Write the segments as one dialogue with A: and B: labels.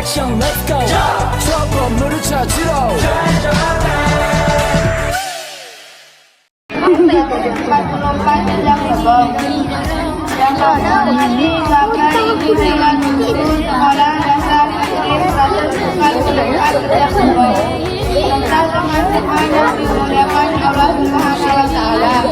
A: 액션 let's go 저 건물을 찾으러
B: penumpang sedang heboh. Yang satu ini sampai di jalan menuju sekolah dasar negeri 144 sedang heboh. Serta teman-teman yang dimuliakan Allah Subhanahu wa Ta'ala.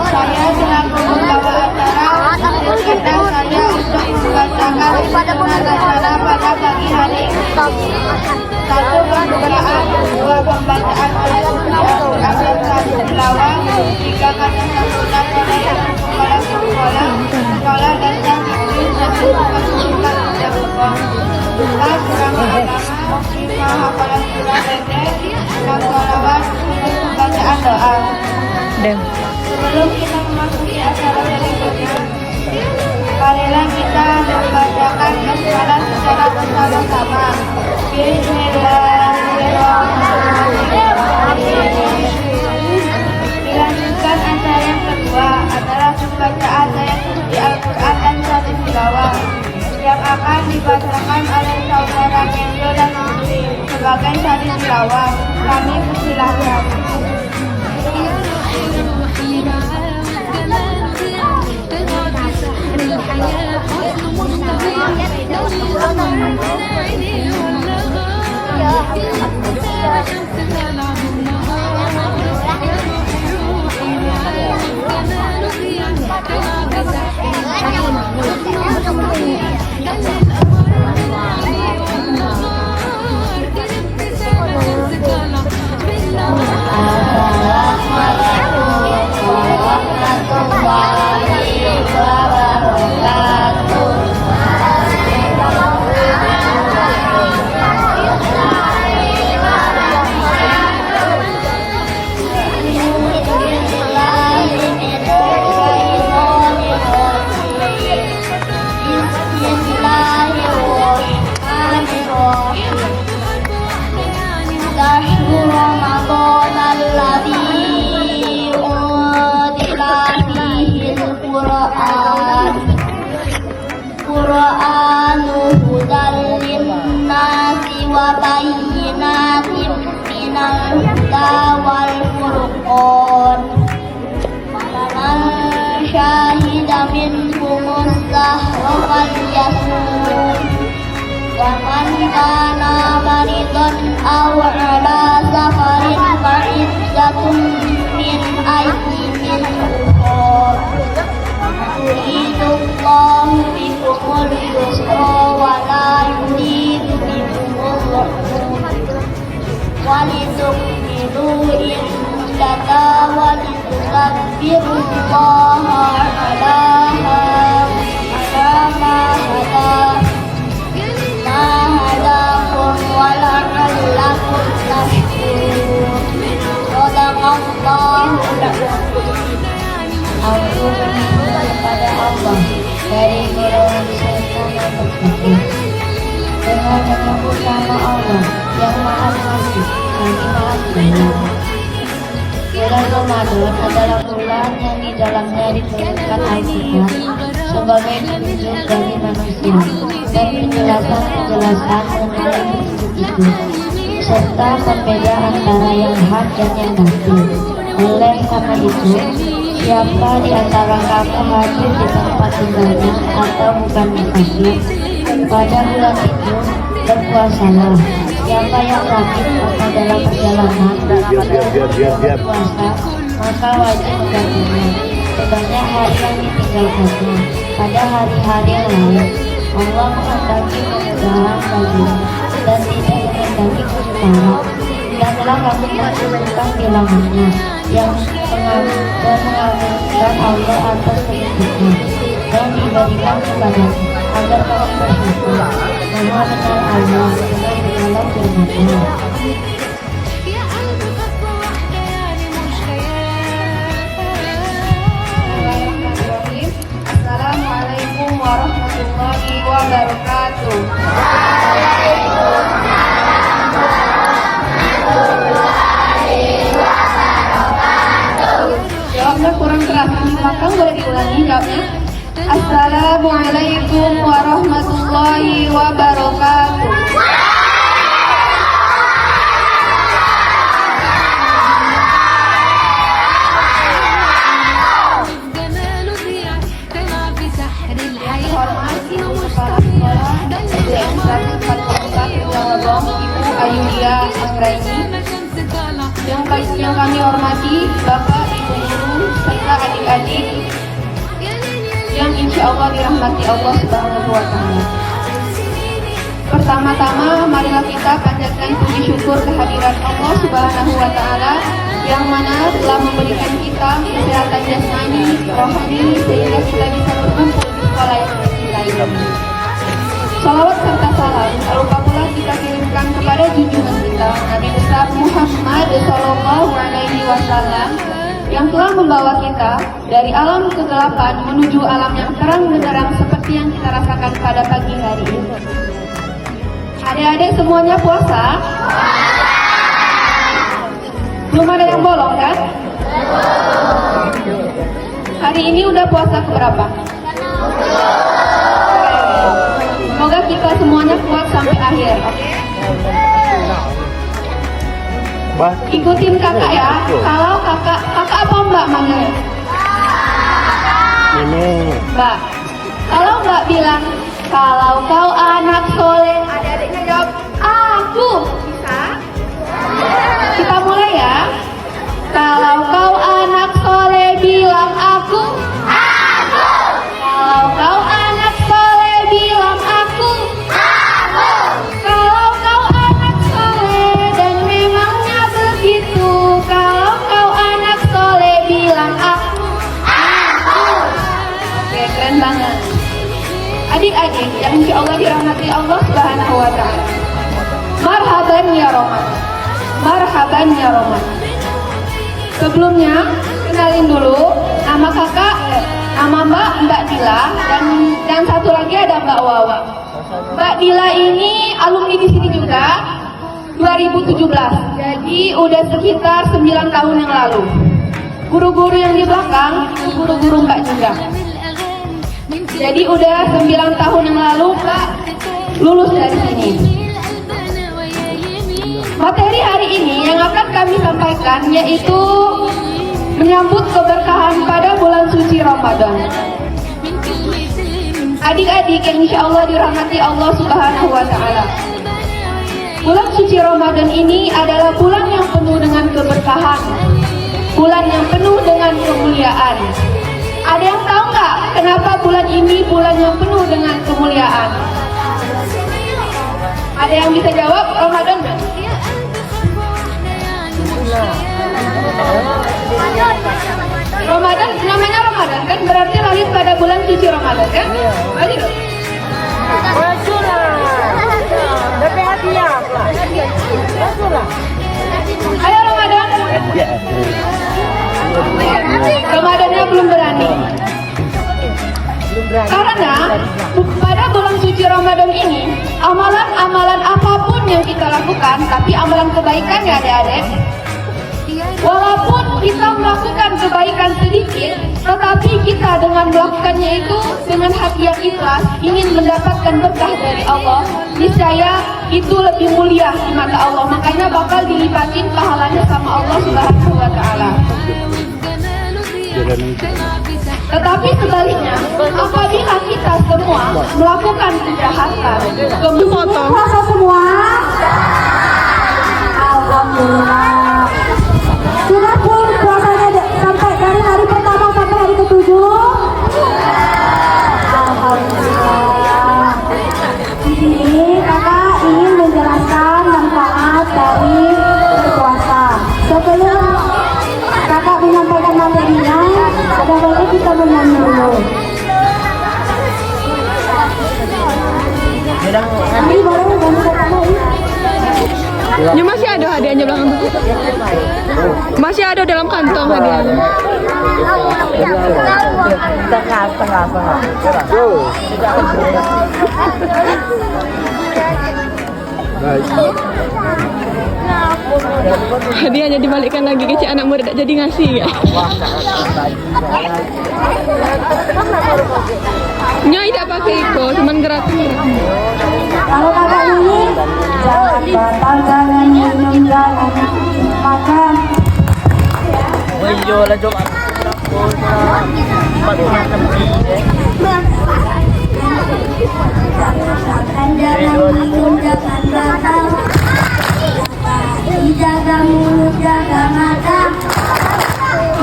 B: Saya selaku pembawa acara mengizinkan saya untuk membacakan acara pada pagi hari ini. Satu pembukaan, dua pembacaan ayat suci Al-Quran dan satu tilawah, tiga kata sambutan oleh kepala sekolah dasar negeri 144 sedang heboh. Empat ceramah agama, lima hafalan surah pendek, enam sholawat, tujuh pembacaan doa. Sebelum kita memasuki acara berikutnya, marilah kita membacakan basmalah secara bersama-sama. Bismillahirrahmanirrahim. Dilanjutkan acara yang kedua adalah pembacaan ayat suci Al-Quran dan satu tilawah yang akan dibacakan oleh saudara Kenzo dan Putri sebagai satu tilawah. Kami persilahkan. Waman kana maridon aw ala safarin fa'iddatun min ayyamin ukhra. Yuridullahu bikumul yusra wa la yuridu bikumul usra. Walitukmilu iddata walitukabbirullaha ala ma hadakum wa la'allakum tashkurun. Shadaqallahul azim. Aku berlindung kepada Allah dari golongan setan yang berkafir. Dengan menyebut nama Allah yang Maha Pengasih lagi Maha Penyayang. Bulan Ramadan adalah bulan yang di dalamnya diturunkan Al-Quran sebagai petunjuk bagi manusia dan penjelasan mengenai petunjuk itu, serta pembeda antara yang hak dan yang batil. Oleh karena itu, siapa di antara kamu hadir di tempat tinggalnya atau bukan musafir pada bulan itu, berpuasalah. Siapa yang sakit atau dalam perjalanan berpuasa, maka wajib menggantinya sebanyak hari yang ditinggalkannya pada hari-hari yang lain. Allah menghendaki kemudahan bagimu dan tidak menghendaki kesukaran. Janganlah kamu menentukan bilangannya yang mengaminkan Allah atas petunjuknya dan diberikan kepadanya agar kamu bersyukur. Maha benar Allah dengan segala firman-Nya. Assalamualaikum warahmatullahi wabarakatuh. Jawabnya kurang keras, maka boleh diulangi jawabnya. Assalamualaikum warahmatullahi wabarakatuh. Ayulia Anggraini, yang kami hormati Bapak, Ibu Guru, serta adik-adik yang insya Allah dirahmati Allah Subhanahu wa Ta'ala. Pertama-tama, marilah kita panjatkan puji syukur kehadiran Allah Subhanahu wa Ta'ala yang mana telah memberikan kita kesehatan jasmani, rohani, sehingga kita bisa berkumpul di sekolah yang kita ini. Salawat serta salam tak lupa pula kita kirimkan kepada junjungan kita Nabi besar Muhammad Sallallahu Alaihi Wasallam yang telah membawa kita dari alam kegelapan menuju alam yang terang benderang seperti yang kita rasakan pada pagi hari ini. Adik-adik semuanya puasa? Belum ada yang bolong kan? Hari ini udah puasa keberapa? Semoga kita semuanya kuat sampai akhir, oke? Ikutin kakak ya. Kalau kakak apa mbak manggilnya? Mbak. Kalau mbak bilang, kalau kau anak soleh, adik-adiknya jawab, aku. Bisa? Kita mulai ya. Kalau kau anak soleh, bilang aku. Aku. Kalau kau anak soleh, bilang aku. Aku. Kalau kau anak soleh dan memangnya begitu, kalau kau anak soleh, bilang aku. Aku. Oke, keren banget. Adik-adik yang insya Allah dirahmati Allah Subhanahu wa Ta'ala. Marhaban ya Roman. Marhaban ya Roman. Sebelumnya, kenalin dulu nama kakak, nama Mbak Dila, dan satu lagi ada Mbak Wawa. Mbak Dila ini alumni di sini juga 2017. Jadi udah sekitar 9 tahun yang lalu. Guru-guru yang di belakang itu guru-guru Mbak juga. Jadi udah 9 tahun yang lalu Mbak lulus dari sini. Materi hari ini yang akan kami sampaikan yaitu menyambut keberkahan pada bulan suci Ramadan. Adik-adik yang insya Allah dirahmati Allah Subhanahu wa Ta'ala. Bulan suci Ramadan ini adalah bulan yang penuh dengan keberkahan, bulan yang penuh dengan kemuliaan. Ada yang tahu nggak kenapa bulan ini bulan yang penuh dengan kemuliaan? Ada yang bisa jawab? Ramadan nggak? Ramadan, namanya Ramadan kan berarti lahir pada bulan suci Ramadan kan? Balik dong. Ayo Ramadan. Ramadannya belum berani. Karena pada bulan suci Ramadan ini amalan-amalan apapun yang kita lakukan, tapi amalan kebaikan ya adik-adik. Walaupun kita melakukan kebaikan sedikit, tetapi kita dengan melakukannya itu dengan hati yang ikhlas, ingin mendapatkan berkah dari Allah, niscaya itu lebih mulia di mata Allah. Makanya bakal dilipatin pahalanya sama Allah Subhanahu wa Ta'ala. Tetapi sebaliknya, apabila kita semua melakukan kejahatan, kemudian puasa semua, alhamdulillah. Sudah pun puasanya sampai dari hari pertama sampai hari ke-7. Alhamdulillah. Di sini kakak ingin menjelaskan manfaat dari berpuasa. Sebelum kakak menyampaikan materinya, ada baiknya kita menyanyi dulu. Nanti boleh ganti pertama ini.
C: Ya masih ada hadiahnya belakang tuh. Masih ada dalam kantong hadiahnya.
A: Tengah.
C: Hadiahnya dibalikkan lagi ke anak murid jadi ngasih ya. berat.
B: Kalau kakak ini jangan batal, jangan minum, jangan makan.
A: Wayo lah jom aku
B: Jangan minum, jangan batal. Dijaga mulut, jaga mata.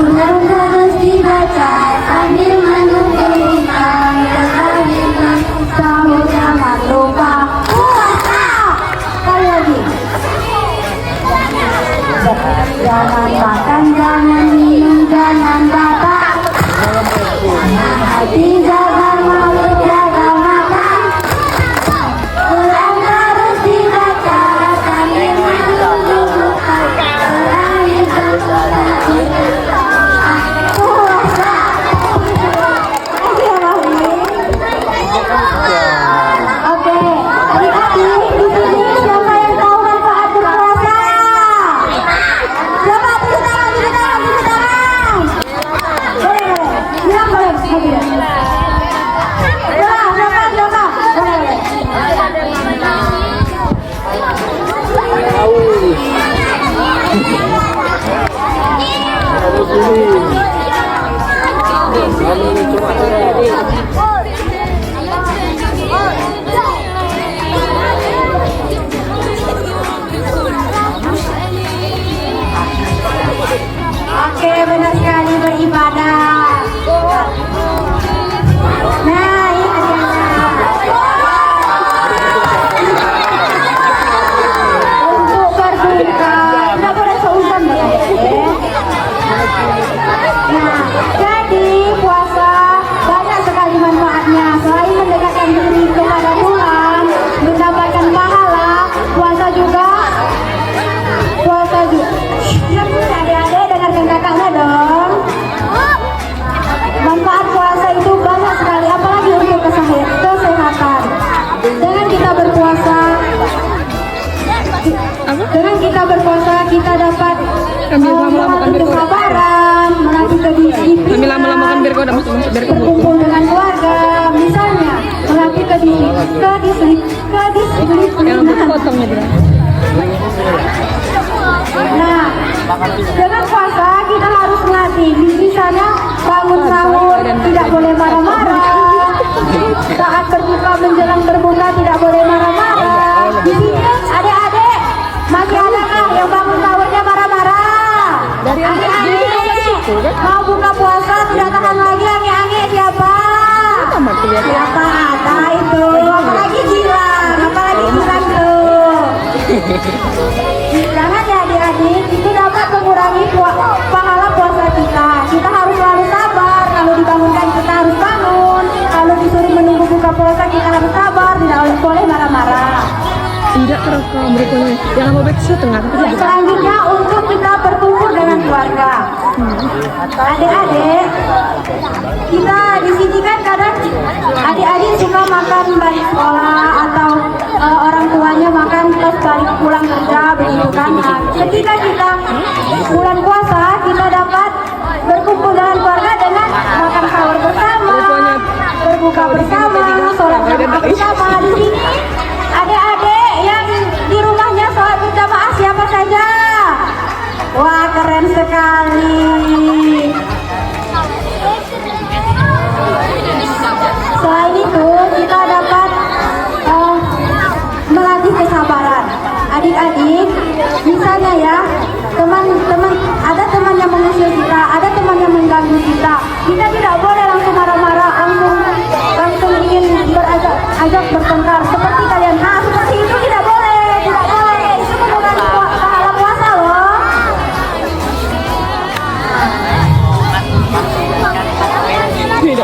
B: Undang terus dibaca sambil menunggu imam. Jangan minum, sahur jangan lupa. Puasa. Sekali lagi. Jangan makan, jangan minum, jangan batal. Hati jaga mulut, jaga mata. Quran terus dibaca sambil menunggu buka. Quran itu puasa. Oke, adik-adik di sini siapa yang tahu manfaat berpuasa? Siapa? Tepuk tangan, tepuk tangan, tepuk tangan. Boleh, bilang boleh. Siapa? Boleh. Oke, benar sekali beribadah. Nah, ini hadiahnya. Untuk berbuka, tidak boleh seuzon ya. Nah, jadi puasa banyak sekali manfaatnya. Selain mendekatkan diri kepada Tuhan, mendapatkan pahala, puasa juga. Adik-adik dengarkan kakaknya dong. Manfaat puasa itu banyak sekali, apalagi untuk kesehatan. Dengan kita berpuasa, kita dapat melatih kesabaran, melatih kedisiplinan,
C: Sambil lama-lama kan biar kau udah masuk biar kau
B: berkumpul dengan keluarga, misalnya melatih kedisiplinan.
C: potongnya dia.
B: Nah, dengan puasa kita harus melatih, misalnya bangun sahur tidak boleh marah-marah, saat berbuka menjelang berbuka tidak boleh marah-marah. Di sini adik-adik masih adakah yang bangun sahurnya marah-marah? Adik-adik mau buka puasa tidak tahan lagi ange-ange siapa? Siapa ada itu? Apalagi Gilang tuh. Jangan ya adik-adik, itu dapat mengurangi pahala puasa kita. Kita harus selalu sabar. Kalau dibangunkan kita harus bangun. Kalau disuruh menunggu buka puasa kita harus sabar. Tidak boleh marah-marah.
C: Tidak terekam berikutnya. Yang mau back setengah.
B: Selanjutnya untuk kita berkumpul dengan keluarga. Adik-adik, kita di sini kan kadang adik-adik suka makan balik sekolah atau orang tuanya makan pas balik pulang kerja begitu kan. Nah, ketika kita bulan puasa kita dapat berkumpul dengan keluarga dengan makan sahur bersama, berbuka bersama, sholat berjamaah bersama. Di sini adik-adik yang di rumahnya sholat berjamaah siapa saja? Wah, keren sekali. Selain itu kita dapat melatih kesabaran. Adik-adik, misalnya ya, teman-teman ada teman yang mengusir kita, ada teman yang mengganggu kita. Kita tidak boleh langsung marah-marah, langsung ingin ajak bertengkar seperti kalian. Nah, seperti itu tidak boleh, tidak boleh. Itu mengurangi pahala puasa loh.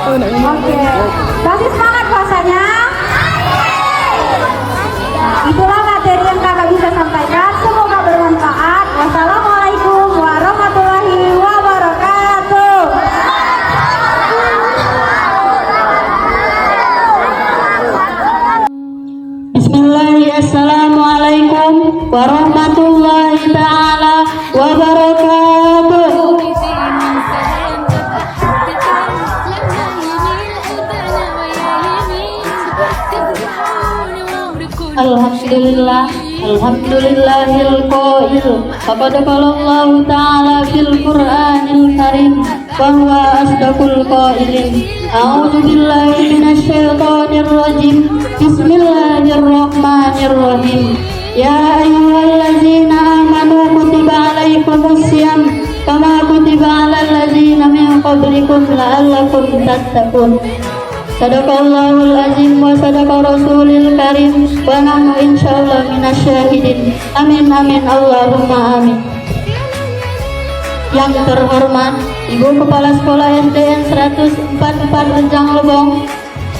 B: Oke, kasih semangat puasanya. Itulah materi yang kakak bisa sampaikan. Semoga bermanfaat. Wassalamualaikum warahmatullahi wabarakatuh. Bismillahirrahmanirrahim. Assalamualaikum warahmatullahi ta'ala wabarakatuh. Alhamdulillah, alhamdulillahil qail. Faqad qala Allah ta'ala fil Qur'anil Karim wa huwa asdaqul qailin. A'udzu billahi minasy syaithanir rajim. Bismillahirrahmanirrahim. Ya ayyuhallazina amanu kutiba alaikumus syiyam kama kutiba alal ladzina min qablikum la'allakum tattaqun. Sadaqallahul azim wa sadaqa rasulil karim wa nahnu insyaallah minasyahidin. Amin amin Allahumma amin. Yang terhormat Ibu Kepala Sekolah SDN 144 Renjang Lebong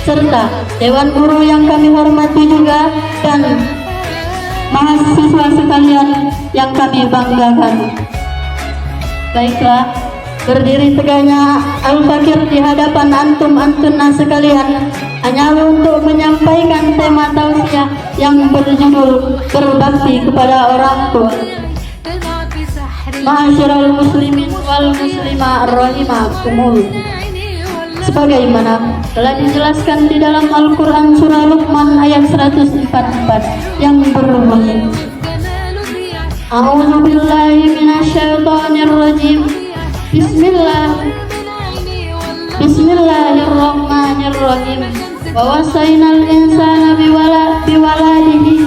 B: serta Dewan Guru yang kami hormati juga dan mahasiswa sekalian yang kami banggakan. Baiklah, berdiri tegaknya Al-Fakir di hadapan antum-antunna sekalian hanya untuk menyampaikan tema tausiah yang berjudul berbakti kepada orang tua. Ma'asyiral muslimin wal muslimah rahimakumul. Sebagaimana telah dijelaskan di dalam Al-Quran surah Luqman ayat 144 yang berbunyi, A'udzu billahi minasyaitonir rajim. Bismillahirrahmanirrahim. Wa wasainal insana biwaladihi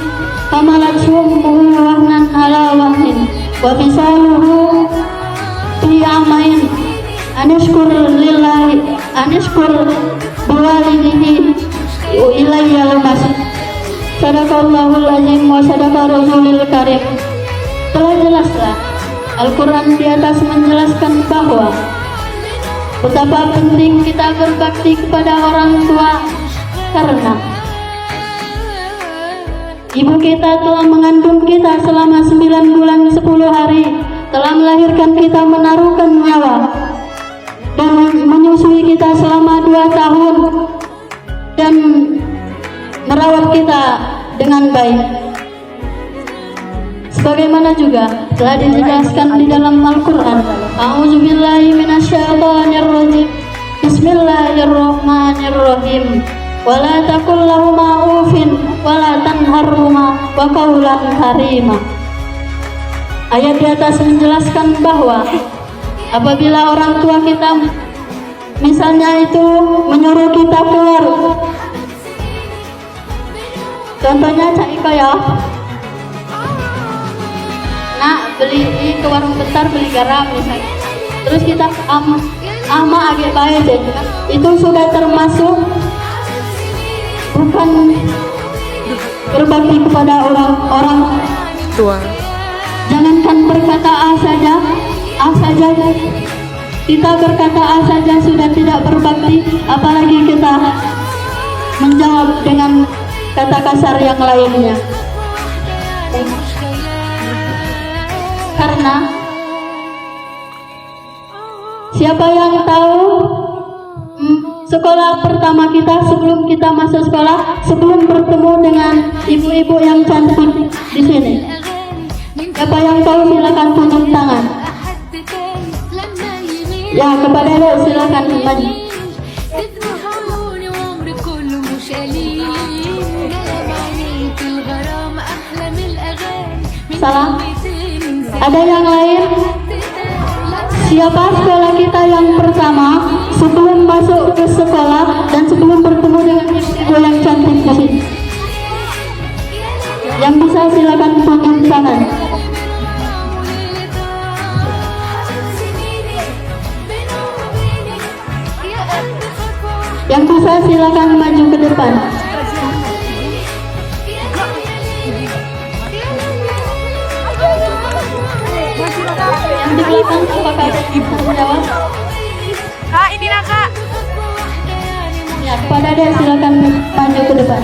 B: hamalathu ummuhu wahnan ala wahnin wa fisaluhu fi amain anashkur biwalidihi ilayya al-masih. Sadaqallahul azim wa sadaqa rasulil karim. Telah jelaslah Al-Quran di atas menjelaskan bahwa betapa penting kita berbakti kepada orang tua karena ibu kita telah mengandung kita selama 9 bulan 10 hari, telah melahirkan kita menaruhkan nyawa dan menyusui kita selama 2 tahun dan merawat kita dengan baik. Sebagaimana juga telah dijelaskan di dalam Al-Quran, A'udzu billahi minasyaitonir rajim. Bismillahirrahmanirrahim. Wala taqul lahuma ufin wala tanharhuma wa qawlan karima. Ayat di atas menjelaskan bahwa apabila orang tua kita misalnya itu menyuruh kita keluar, contohnya Cak Iko ya, nak beli ke warung bentar beli garam misalnya, terus kita ama agak baik jadi itu sudah termasuk bukan berbakti kepada orang
C: Tua.
B: Jangankan berkata A saja kita berkata A saja sudah tidak berbakti, apalagi kita menjawab dengan kata kasar yang lainnya. Karena siapa yang tahu sekolah pertama kita sebelum kita masuk sekolah, sebelum bertemu dengan ibu-ibu yang cantik di sini? Siapa yang tahu silakan tunjuk tangan. Ya, kepada lo silakan maju. Salah. Ada yang lain? Siapa sekolah kita yang pertama sebelum masuk ke sekolah dan sebelum bertemu dengan ibu yang cantik di sini? Yang bisa silakan tunjuk tangan. Yang bisa silakan maju ke depan. Yang di belakang apakah ada ibu menjawab?
C: Kak, ini lah Kak.
B: Ya, kepada dia silakan maju ke depan.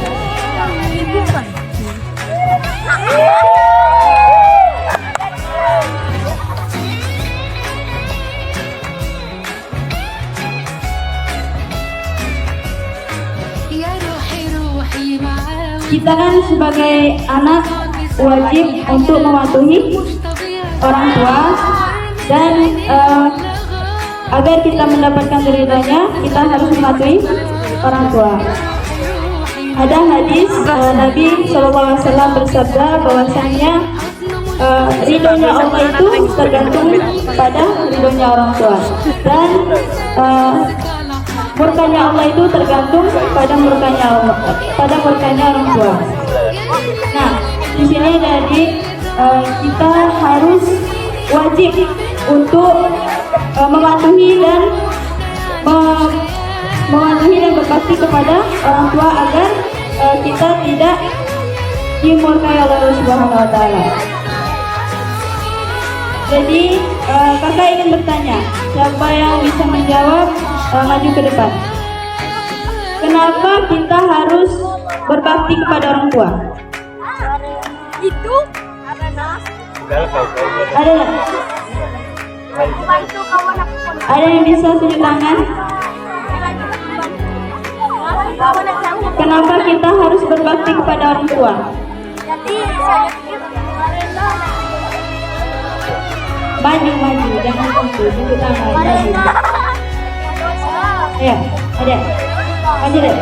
D: Kita kan sebagai anak wajib untuk mematuhi orang tua dan agar kita mendapatkan ridhonya kita harus mematuhi orang tua. ada hadis Nabi SAW bersabda bahwasanya ridhonya Allah itu tergantung pada ridhonya orang tua, dan murkanya Allah itu tergantung pada murkanya orang tua. Nah, di sini jadi kita harus wajib untuk mematuhi dan berbakti kepada orang tua agar kita tidak dimurkai Allah Subhanahu wa taala. Jadi kakak ingin bertanya, siapa yang bisa menjawab maju ke depan. Kenapa kita harus berbakti kepada orang tua?
E: Itu karena
D: Ada nggak?
E: bantu kawan aku.
D: Ada yang bisa tunjuk tangan? Kenapa kita harus berbakti kepada orang tua?
E: Jadi saya pikir karena
D: Maju, jangan tunjuk tangan. Maju. Ya, ada. Maju deh.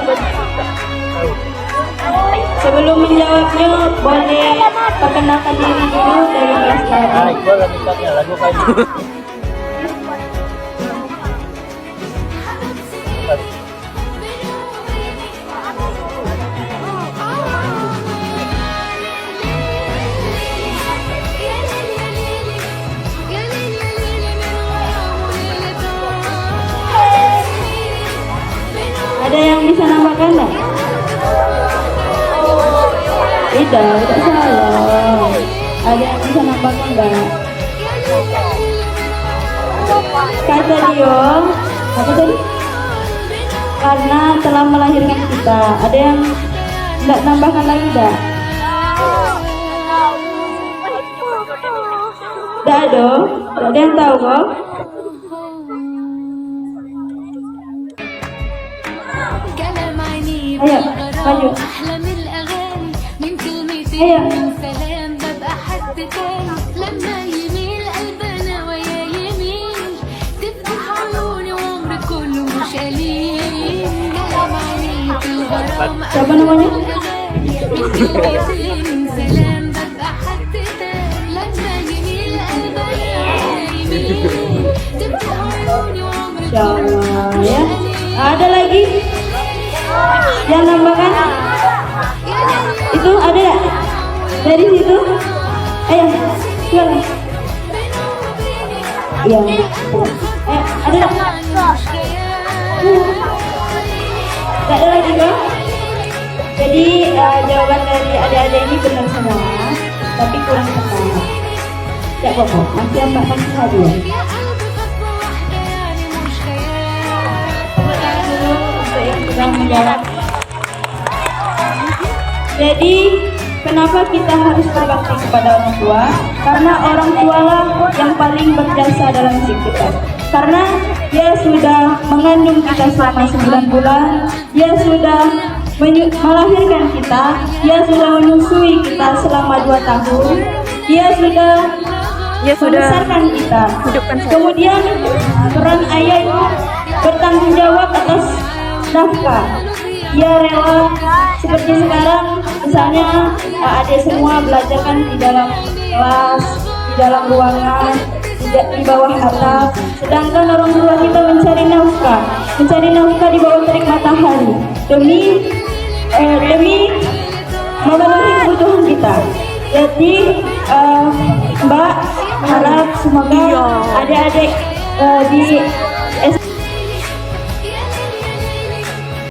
D: Sebelum menjawabnya, boleh perkenalkan diri dulu dari kelas
A: Ah,
D: tadi.
A: gue lagi tanya lagu kayak gitu.
D: Ada yang bisa nambahkan enggak? Tidak salah. Ada yang bisa nambahkan enggak? Kata dia, apa tadi? Karena telah melahirkan kita. Ada yang enggak nambahkan lagi enggak? Enggak ada. Ada yang tahu kok?
F: ayo maju.
D: Ayo. Siapa namanya? Insyaallah ya. Ada lagi yang nambahkan? Itu ada nggak? Dari situ? Ayo, silakan. Iya. Ada nggak? Nggak ada lagi kok? Jadi jawaban dari adik-adik ini benar semua, tapi kurang tepat. Tidak apa-apa, masih kasih hadiah. Yang menjawab. Jadi kenapa kita harus berbakti kepada orang tua? Karena orang tualah yang paling berjasa dalam hidup kita. Karena dia sudah mengandung kita selama 9 bulan, dia sudah melahirkan kita, dia sudah menyusui kita selama 2 tahun, dia sudah membesarkan kita. Kemudian peran ayah itu bertanggung jawab atas nafkah. Dia rela seperti sekarang, misalnya adik semua belajar kan di dalam kelas, di dalam ruangan, tidak di bawah atap. Sedangkan orang tua kita mencari nafkah di bawah terik matahari demi memenuhi kebutuhan kita. Jadi Mbak harap semoga adik-adik di